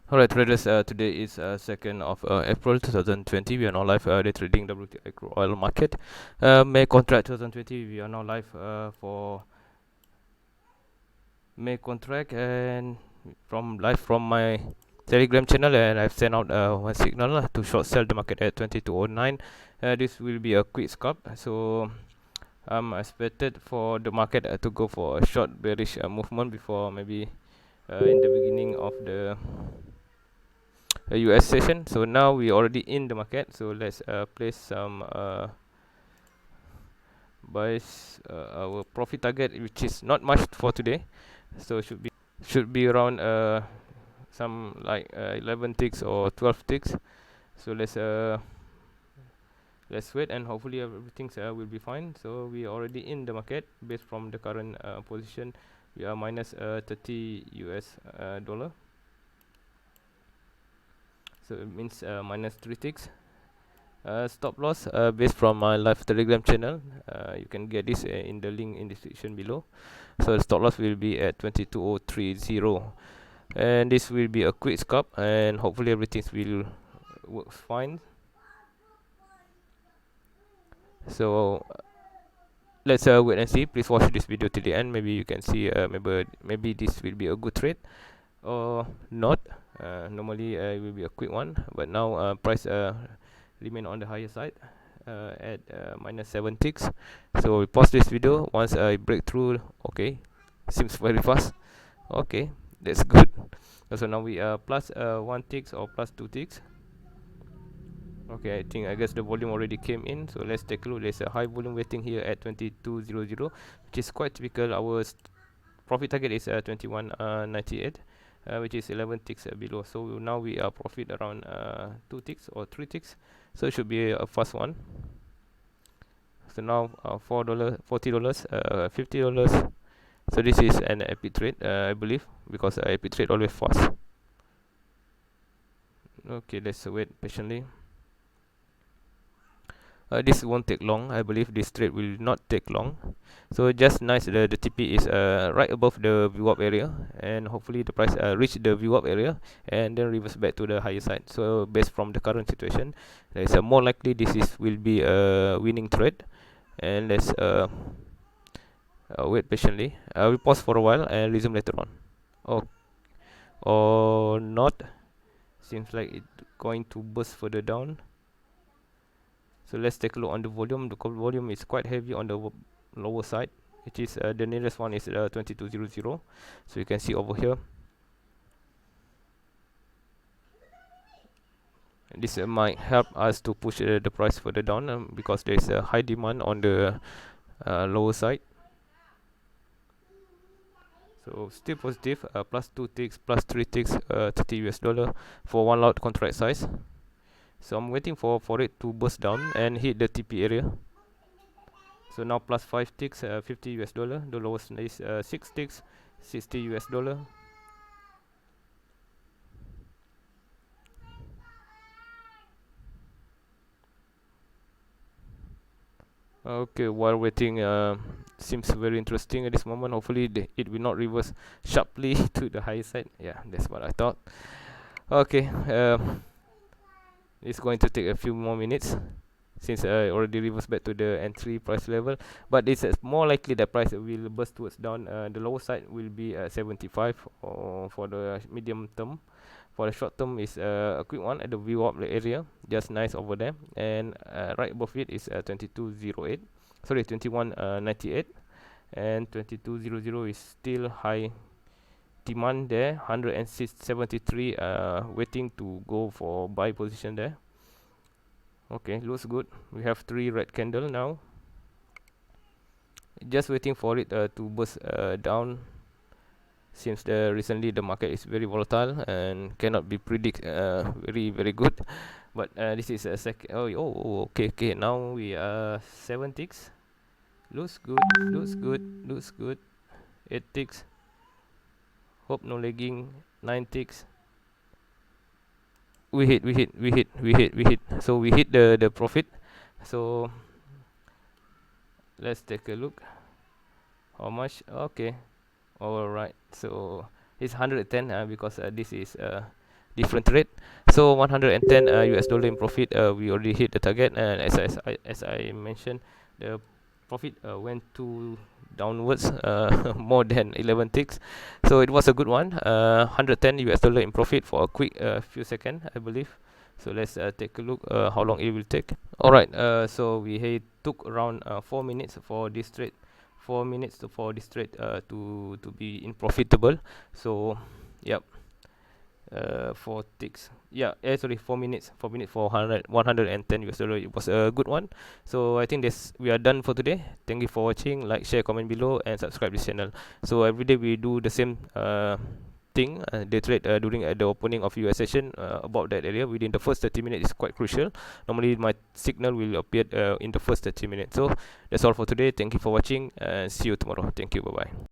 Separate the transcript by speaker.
Speaker 1: Alright traders, today is 2nd of April 2020. We are now live the trading WTI Crude Oil Market. May contract 2020, we are now live for May contract, and from my Telegram channel, and I've sent out one signal to short sell the market at 2209. This will be a quick scalp, so I'm expected for the market to go for a short bearish movement before maybe in the beginning of the US session. So now we already in the market, so let's place some buys. Our profit target, which is not much for today, so should be around some like 11 ticks or 12 ticks. So let's wait, and hopefully everything will be fine. So we are already in the market based from the current position. We are minus 30 US dollar, so it means minus 3 ticks. Stop loss based from my live Telegram channel. You can get this in the link in the description below. So the stop loss will be at 22030, and this will be a quick scalp, and hopefully everything will work fine. So let's wait and see. Please watch this video till the end. Maybe you can see maybe this will be a good trade or not. Normally it will be a quick one, but now price remain on the higher side at minus 7 ticks. So we pause this video once I break through. Okay, seems very fast. Okay, that's good. So now we are plus 1 ticks or plus 2 ticks. Okay, I guess the volume already came in, so let's take a look. There's a high volume waiting here at 2200, which is quite typical. Our profit target is 2198, which is 11 ticks below. So now we are profit around 2 ticks or 3 ticks, so it should be a fast one. So now $4, $40, $50. So this is an epic trade, I believe, because epic trade always fast. Okay, let's wait patiently. This won't take long. I believe this trade will not take long. So just nice, the TP is right above the VWAP area, and hopefully the price reach the VWAP area and then reverse back to the higher side. So based from the current situation, there is more likely this will be a winning trade. And let's wait patiently. We pause for a while and resume later on. Oh, or not. Seems like it's going to burst further down. So let's take a look on the volume. The volume is quite heavy on the lower side. It is the nearest one is 2200. So you can see over here. And this might help us to push the price further down because there is a high demand on the lower side. So still positive, plus 2 ticks, plus 3 ticks, 30 US dollar for one lot contract size. So I'm waiting for it to burst down and hit the TP area. So now plus 5 ticks, 50 US dollar. The lowest is 6 ticks, 60 US dollar. Okay, while waiting, seems very interesting at this moment. Hopefully it will not reverse sharply to the high side. Yeah, that's what I thought. Okay, it's going to take a few more minutes since I already reversed back to the entry price level, but it's more likely that price will burst towards down. The lower side will be 75 for the medium term. For the short term is a quick one at the VWAP area, just nice over there, and right above it is 2208, sorry 2198, and 2200 is still high demand there. 173 waiting to go for buy position there. Okay, looks good. We have 3 red candle now. Just waiting for it to burst down. Seems recently the market is very volatile and cannot be predict very good. But this is a second. Okay. Now we are 7 ticks. Looks good. 8 ticks. Hope no lagging. 9 ticks. We hit. So we hit the profit. So let's take a look. How much? Okay. Alright. So it's 110 because this is different trade. So 110 US dollar in profit. We already hit the target, and as I mentioned, the profit went to downwards more than 11 ticks. So it was a good one. 110 US dollar in profit for a quick few seconds, I believe. So let's take a look how long it will take. Alright, so took around 4 minutes for this trade. 4 minutes for this trade to be in profitable. So yep, 4 ticks. Yeah, sorry, 4 minutes. 4 minutes for 110 US dollar. It was a good one. So I think this we are done for today. Thank you for watching. Like, share, comment below, and subscribe this channel. So every day we do the same thing. Day trade during the opening of US session about that area within the first 30 minutes is quite crucial. Normally my signal will appear in the first 30 minutes. So that's all for today. Thank you for watching, and see you tomorrow. Thank you. Bye bye.